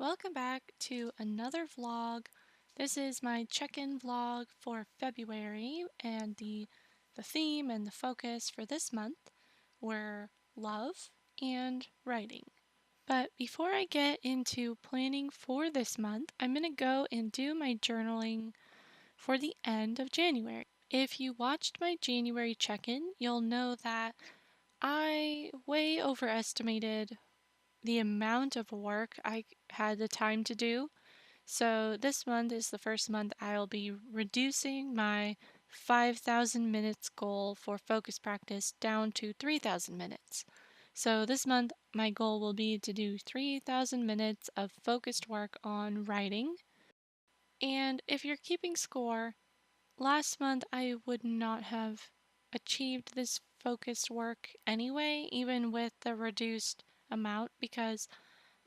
Welcome back to another vlog. This is my check-in vlog for February, and the theme and the focus for this month were love and writing. But before I get into planning for this month, I'm going to go and do my journaling for the end of January. If you watched my January check-in, you'll know that I way overestimated the amount of work I had the time to do. So this month is the first month I'll be reducing my 5,000 minutes goal for focus practice down to 3,000 minutes. So this month my goal will be to do 3,000 minutes of focused work on writing. And if you're keeping score, last month I would not have achieved this focused work anyway, even with the reduced amount, because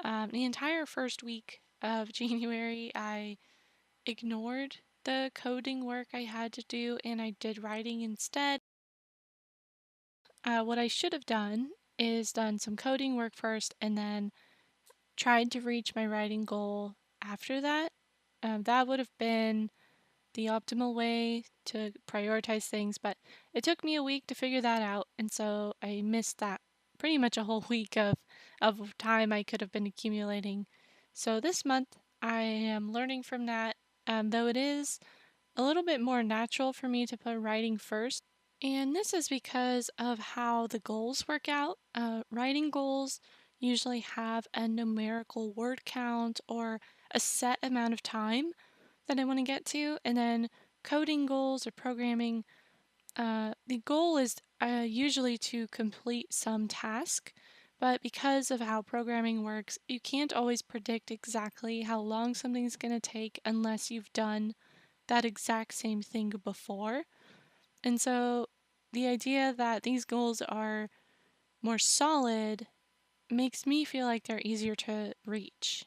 the entire first week of January, I ignored the coding work I had to do and I did writing instead. What I should have done is done some coding work first and then tried to reach my writing goal after that. That would have been the optimal way to prioritize things, but it took me a week to figure that out, and so I missed that pretty much a whole week of time I could have been accumulating. So this month I am learning from that, though it is a little bit more natural for me to put writing first. And this is because of how the goals work out. Writing goals usually have a numerical word count or a set amount of time that I want to get to, and then coding goals or programming, the goal is usually to complete some task, but because of how programming works, you can't always predict exactly how long something's going to take unless you've done that exact same thing before. And so the idea that these goals are more solid makes me feel like they're easier to reach.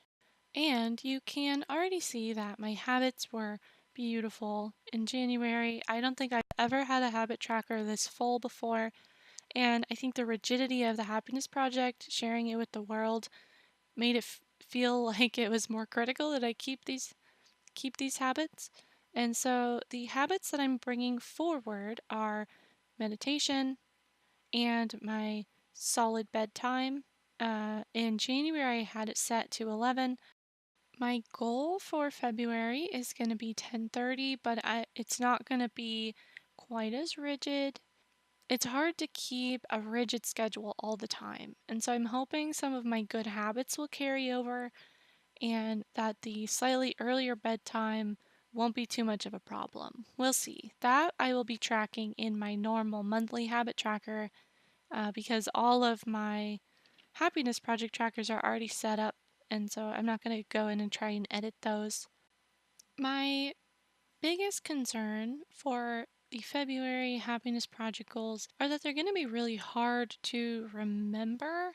And you can already see that my habits were beautiful in January. I don't think I've ever had a habit tracker this full before, and I think the rigidity of the Happiness Project, sharing it with the world, made it feel like it was more critical that I keep these habits. And so the habits that I'm bringing forward are meditation and my solid bedtime. In January, I had it set to 11. My goal for February is going to be 10:30, but it's not going to be quite as rigid. It's hard to keep a rigid schedule all the time, and so I'm hoping some of my good habits will carry over and that the slightly earlier bedtime won't be too much of a problem. We'll see. That I will be tracking in my normal monthly habit tracker, because all of my Happiness Project trackers are already set up, and so I'm not going to go in and try and edit those. My biggest concern for the February Happiness Project goals are that they're going to be really hard to remember,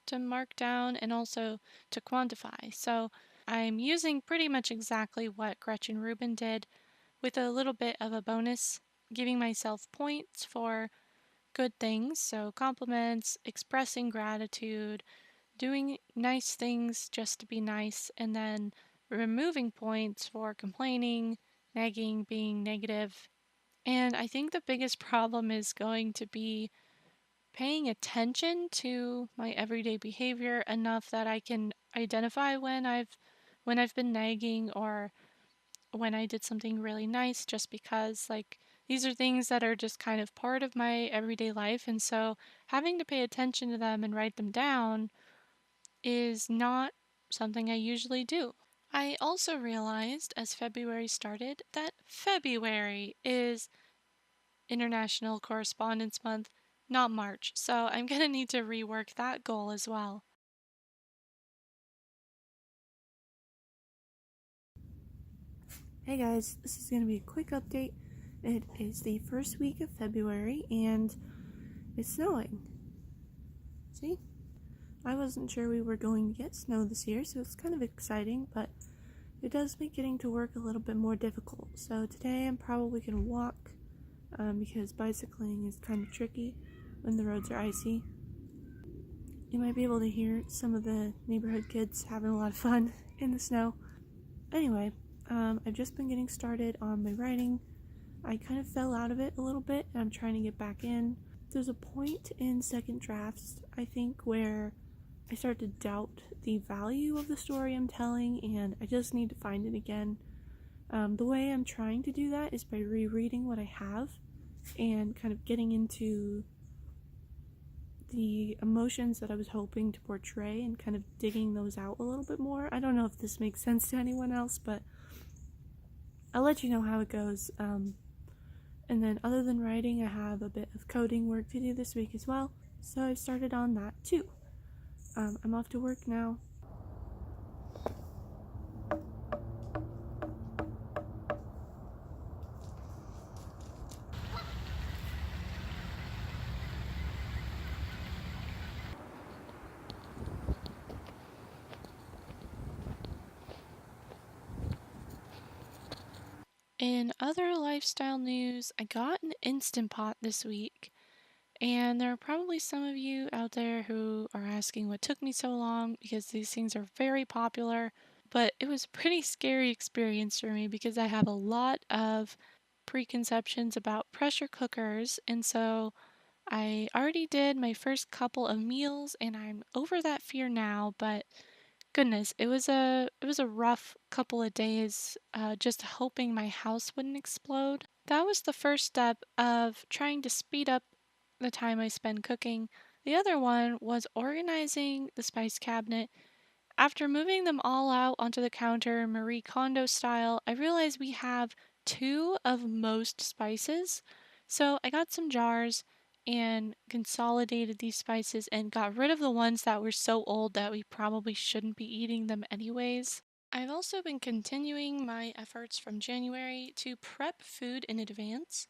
to mark down, and also to quantify. So I'm using pretty much exactly what Gretchen Rubin did, with a little bit of a bonus, giving myself points for good things, so compliments, expressing gratitude, doing nice things just to be nice, and then removing points for complaining, nagging, being negative. And I think the biggest problem is going to be paying attention to my everyday behavior enough that I can identify when I've been nagging or when I did something really nice, just because like these are things that are just kind of part of my everyday life, and so having to pay attention to them and write them down is not something I usually do. I also realized as February started that February is International Correspondence Month, not March, so I'm gonna need to rework that goal as well. Hey guys, this is going to be a quick update. It is the first week of February and it's snowing. See? I wasn't sure we were going to get snow this year, so it's kind of exciting, but it does make getting to work a little bit more difficult. So today I'm probably going to walk because bicycling is kind of tricky when the roads are icy. You might be able to hear some of the neighborhood kids having a lot of fun in the snow. Anyway, I've just been getting started on my writing. I kind of fell out of it a little bit and I'm trying to get back in. There's a point in second drafts, I think, where I start to doubt the value of the story I'm telling and I just need to find it again. The way I'm trying to do that is by rereading what I have and kind of getting into the emotions that I was hoping to portray and kind of digging those out a little bit more. I don't know if this makes sense to anyone else, but I'll let you know how it goes. And then other than writing, I have a bit of coding work to do this week as well, so I've started on that too. I'm off to work now. In other lifestyle news, I got an Instant Pot this week, and there are probably some of you out there who are asking what took me so long because these things are very popular, but it was a pretty scary experience for me because I have a lot of preconceptions about pressure cookers, and so I already did my first couple of meals and I'm over that fear now, but goodness, it was a rough couple of days just hoping my house wouldn't explode. That was the first step of trying to speed up the time I spend cooking. The other one was organizing the spice cabinet. After moving them all out onto the counter Marie Kondo style, I realized we have two of most spices. So I got some jars and consolidated these spices and got rid of the ones that were so old that we probably shouldn't be eating them anyways. I've also been continuing my efforts from January to prep food in advance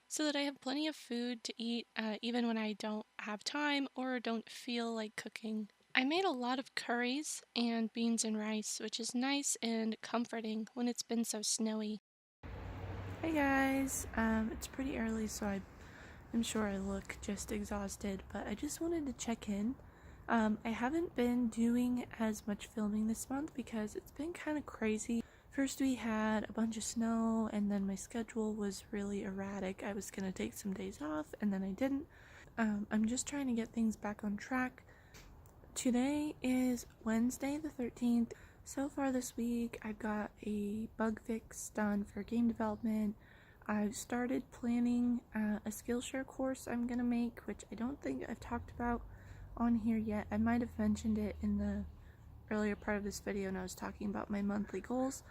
so that I have plenty of food to eat even when I don't have time or don't feel like cooking. I made a lot of curries and beans and rice, which is nice and comforting when it's been so snowy. Hey guys, it's pretty early, so I'm sure I look just exhausted, but I just wanted to check in. I haven't been doing as much filming this month because it's been kind of crazy. First, we had a bunch of snow, and then my schedule was really erratic. I was gonna take some days off, and then I didn't. I'm just trying to get things back on track. Today is Wednesday the 13th. So far this week, I've got a bug fix done for game development. I've started planning a Skillshare course I'm gonna make, which I don't think I've talked about on here yet. I might have mentioned it in the earlier part of this video when I was talking about my monthly goals,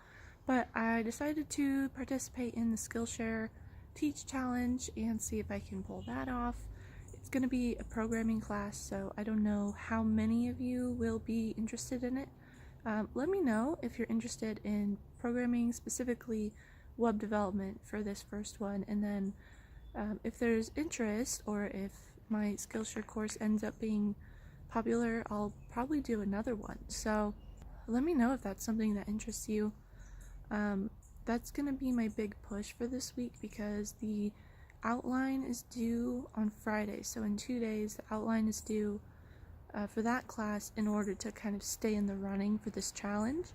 but I decided to participate in the Skillshare Teach Challenge and see if I can pull that off. It's going to be a programming class, so I don't know how many of you will be interested in it. Let me know if you're interested in programming, specifically web development for this first one, and then if there's interest or if my Skillshare course ends up being popular, I'll probably do another one. So let me know if that's something that interests you. That's gonna be my big push for this week because the outline is due on Friday. So in 2 days, the outline is due for that class in order to kind of stay in the running for this challenge.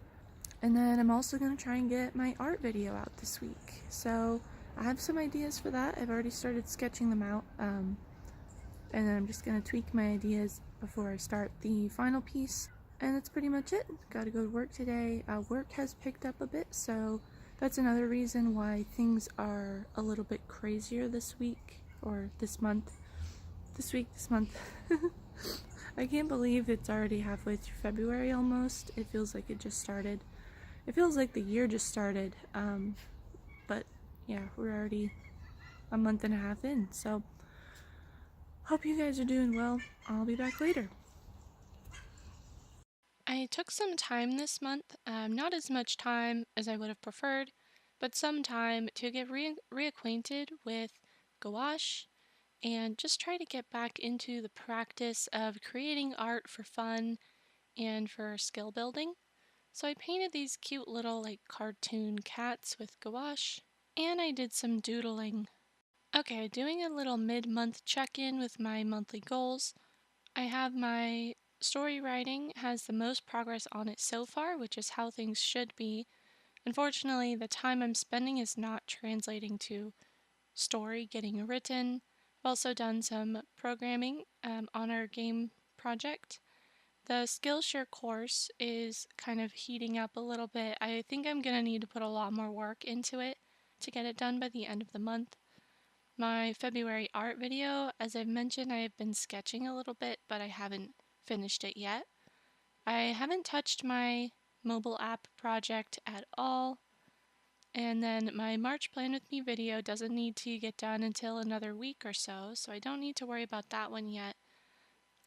And then I'm also gonna try and get my art video out this week. So I have some ideas for that. I've already started sketching them out. And then I'm just gonna tweak my ideas before I start the final piece. And that's pretty much it. Gotta go to work today. Work has picked up a bit, so that's another reason why things are a little bit crazier this week, or this month. This month. I can't believe it's already halfway through February almost. It feels like it just started. It feels like the year just started. But yeah, we're already a month and a half in, so hope you guys are doing well. I'll be back later. I took some time this month, not as much time as I would have preferred, but some time to get reacquainted with gouache and just try to get back into the practice of creating art for fun and for skill building. So I painted these cute little like cartoon cats with gouache, and I did some doodling. Okay, doing a little mid-month check-in with my monthly goals. I have my Story writing has the most progress on it so far, which is how things should be. Unfortunately, the time I'm spending is not translating to story getting written. I've also done some programming on our game project. The Skillshare course is kind of heating up a little bit. I think I'm going to need to put a lot more work into it to get it done by the end of the month. My February art video, as I've mentioned, I have been sketching a little bit, but I haven't finished it yet. I haven't touched my mobile app project at all. And then my March Plan With Me video doesn't need to get done until another week or so, so I don't need to worry about that one yet.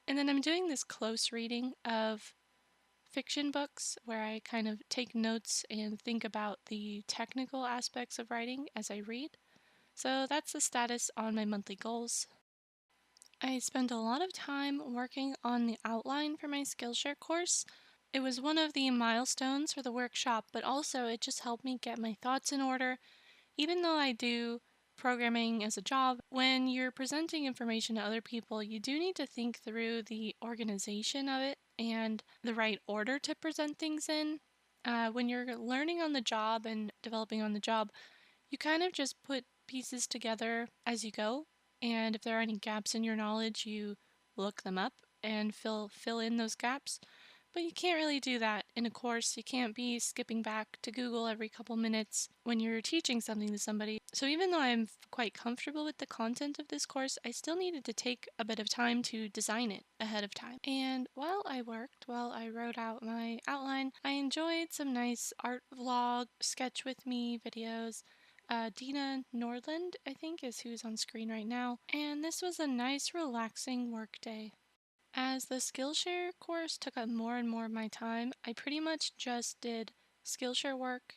And then I'm doing this close reading of fiction books where I kind of take notes and think about the technical aspects of writing as I read. So that's the status on my monthly goals. I spent a lot of time working on the outline for my Skillshare course. It was one of the milestones for the workshop, but also it just helped me get my thoughts in order. Even though I do programming as a job, when you're presenting information to other people, you do need to think through the organization of it and the right order to present things in. When you're learning on the job and developing on the job, you kind of just put pieces together as you go, and if there are any gaps in your knowledge, you look them up and fill in those gaps. But you can't really do that in a course. You can't be skipping back to Google every couple minutes when you're teaching something to somebody. So even though I'm quite comfortable with the content of this course, I still needed to take a bit of time to design it ahead of time. And while I wrote out my outline, I enjoyed some nice art vlog, sketch with me videos. Dina Nordland, I think, is who's on screen right now. And this was a nice, relaxing work day. As the Skillshare course took up more and more of my time, I pretty much just did Skillshare work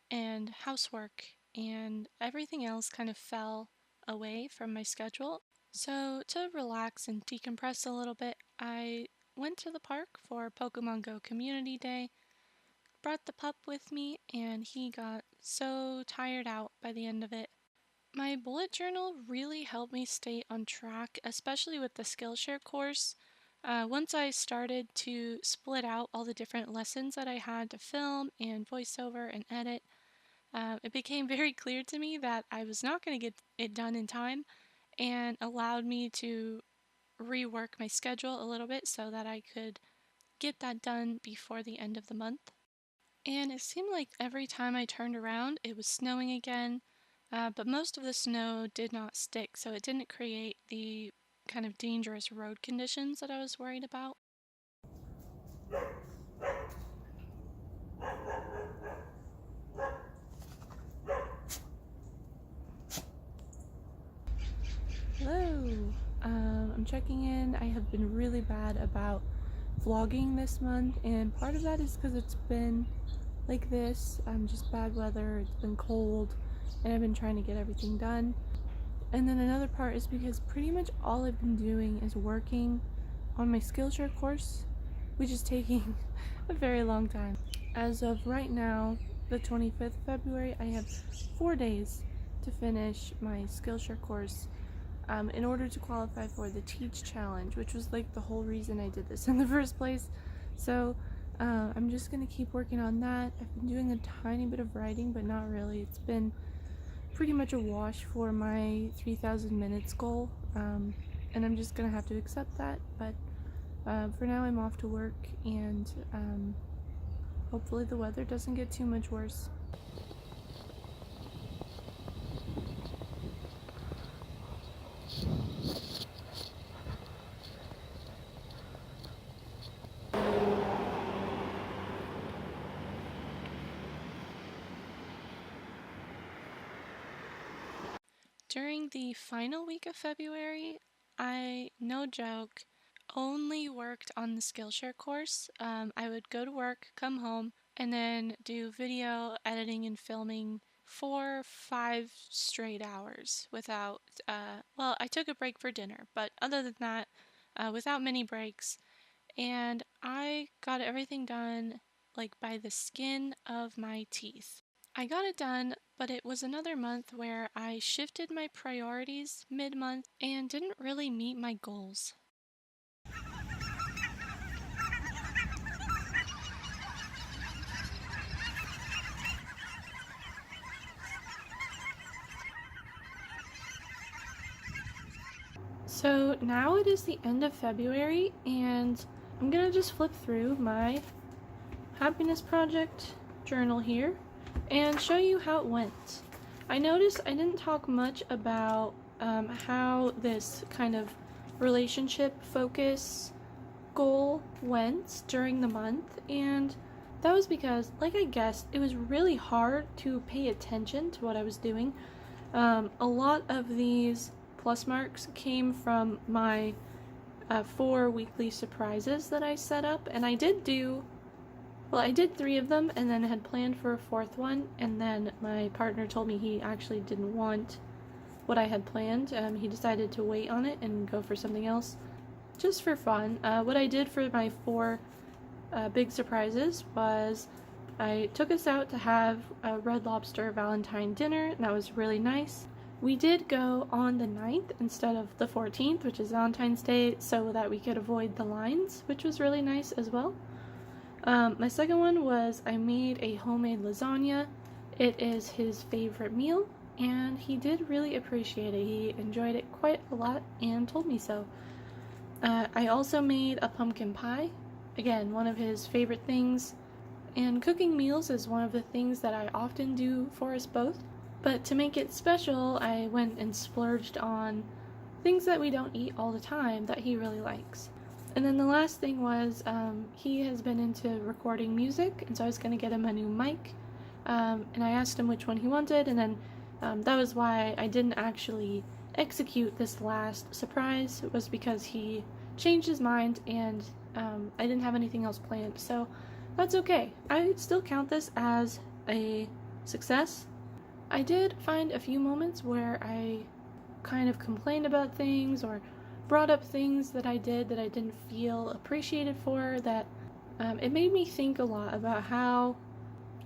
and housework, and everything else kind of fell away from my schedule. So, to relax and decompress a little bit, I went to the park for Pokemon Go Community Day, brought the pup with me, and he got so tired out by the end of it. My bullet journal really helped me stay on track, especially with the Skillshare course. Once I started to split out all the different lessons that I had to film and voiceover and edit, it became very clear to me that I was not going to get it done in time and allowed me to rework my schedule a little bit so that I could get that done before the end of the month. And it seemed like every time I turned around, it was snowing again, but most of the snow did not stick, so it didn't create the kind of dangerous road conditions that I was worried about. Hello! I'm checking in. I have been really bad about vlogging this month, and part of that is because it's been like this. Just bad weather, it's been cold, and I've been trying to get everything done. And then another part is because pretty much all I've been doing is working on my Skillshare course, which is taking a very long time. As of right now, the 25th of February, I have 4 days to finish my Skillshare course in order to qualify for the Teach Challenge, which was like the whole reason I did this in the first place. So I'm just gonna keep working on that. I've been doing a tiny bit of writing, but not really. It's been pretty much a wash for my 3,000 minutes goal, and I'm just gonna have to accept that. But for now, I'm off to work, and hopefully the weather doesn't get too much worse. During the final week of February, I, no joke, only worked on the Skillshare course. I would go to work, come home, and then do video editing and filming for 5 straight hours without, well, I took a break for dinner, but other than that, without many breaks. And I got everything done like by the skin of my teeth. I got it done, but it was another month where I shifted my priorities mid month and didn't really meet my goals. So now it is the end of February, and I'm gonna just flip through my happiness project journal here and show you how it went. I noticed I didn't talk much about how this kind of relationship focus goal went during the month, and that was because, like I guessed, it was really hard to pay attention to what I was doing. A lot of these plus marks came from my 4 weekly surprises that I set up, and I did 3 of them and then had planned for a 4th one, and then my partner told me he actually didn't want what I had planned. He decided to wait on it and go for something else, just for fun. What I did for my 4 big surprises was I took us out to have a Red Lobster Valentine dinner, and that was really nice. We did go on the 9th instead of the 14th, which is Valentine's Day, so that we could avoid the lines, which was really nice as well. My second one was I made a homemade lasagna. It is his favorite meal, and he did really appreciate it. He enjoyed it quite a lot and told me so. I also made a pumpkin pie. Again, one of his favorite things. And cooking meals is one of the things that I often do for us both. But to make it special, I went and splurged on things that we don't eat all the time that he really likes. And then the last thing was he has been into recording music, and so I was going to get him a new mic. And I asked him which one he wanted, and then that was why I didn't actually execute this last surprise. It was because he changed his mind, and I didn't have anything else planned. So that's okay. I still count this as a success. I did find a few moments where I kind of complained about things or brought up things that I did that I didn't feel appreciated for, that it made me think a lot about how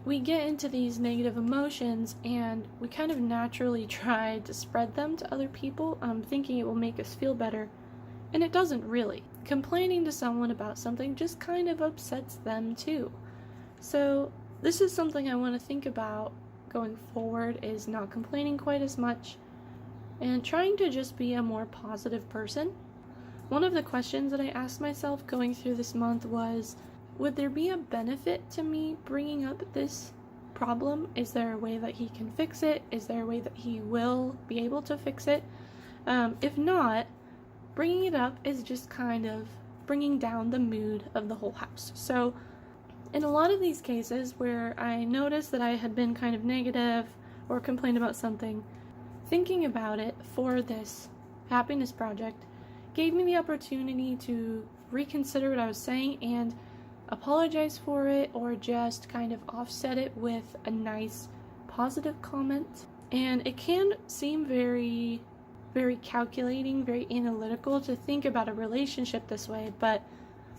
we get into these negative emotions and we kind of naturally try to spread them to other people, thinking it will make us feel better, and it doesn't really. Complaining to someone about something just kind of upsets them too. So this is something I want to think about going forward, is not complaining quite as much and trying to just be a more positive person. One of the questions that I asked myself going through this month was, would there be a benefit to me bringing up this problem? Is there a way that he can fix it? Is there a way that he will be able to fix it? If not, bringing it up is just kind of bringing down the mood of the whole house. So in a lot of these cases where I noticed that I had been kind of negative or complained about something, thinking about it for this happiness project gave me the opportunity to reconsider what I was saying and apologize for it, or just kind of offset it with a nice positive comment. And it can seem very, very calculating, very analytical to think about a relationship this way, but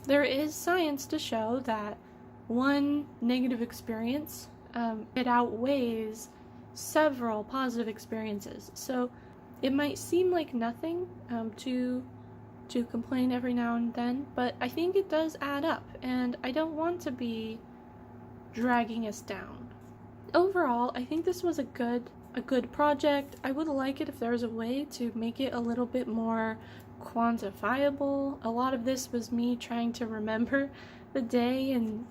there is science to show that one negative experience, it outweighs several positive experiences. So it might seem like nothing to complain every now and then, but I think it does add up, and I don't want to be dragging us down. Overall, I think this was a good project. I would like it if there was a way to make it a little bit more quantifiable. A lot of this was me trying to remember the day and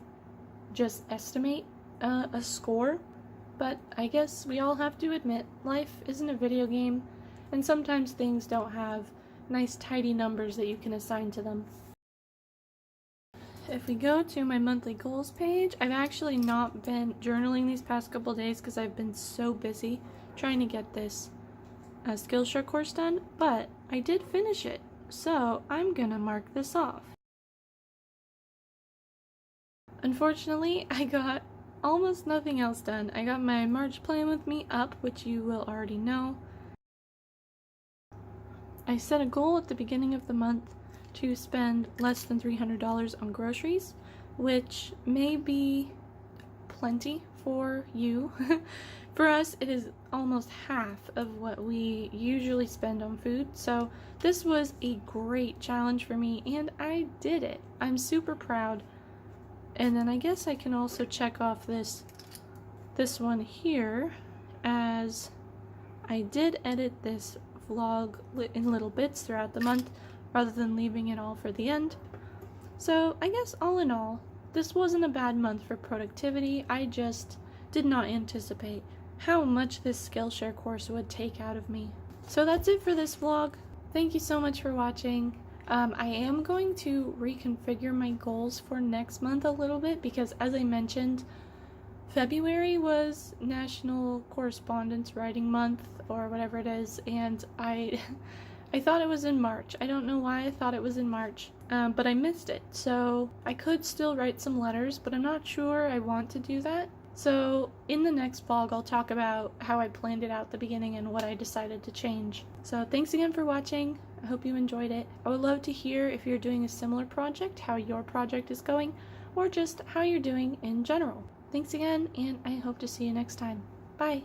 just estimate a score, but I guess we all have to admit life isn't a video game, and sometimes things don't have nice tidy numbers that you can assign to them. If we go to my monthly goals page, I've actually not been journaling these past couple days because I've been so busy trying to get this Skillshare course done, but I did finish it, so I'm gonna mark this off. Unfortunately, I got almost nothing else done. I got my March plan with me up, which you will already know. I set a goal at the beginning of the month to spend less than $300 on groceries, which may be plenty for you. For us, it is almost half of what we usually spend on food, so this was a great challenge for me, and I did it. I'm super proud. And then I guess I can also check off this one here, as I did edit this vlog in little bits throughout the month rather than leaving it all for the end. So I guess all in all, this wasn't a bad month for productivity. I just did not anticipate how much this Skillshare course would take out of me. So that's it for this vlog. Thank you so much for watching. I am going to reconfigure my goals for next month a little bit because, as I mentioned, February was National Correspondence Writing Month or whatever it is, and I thought it was in March. I don't know why I thought it was in March, but I missed it. So I could still write some letters, but I'm not sure I want to do that. So in the next vlog, I'll talk about how I planned it out at the beginning and what I decided to change. So thanks again for watching. I hope you enjoyed it. I would love to hear if you're doing a similar project, how your project is going, or just how you're doing in general. Thanks again, and I hope to see you next time. Bye!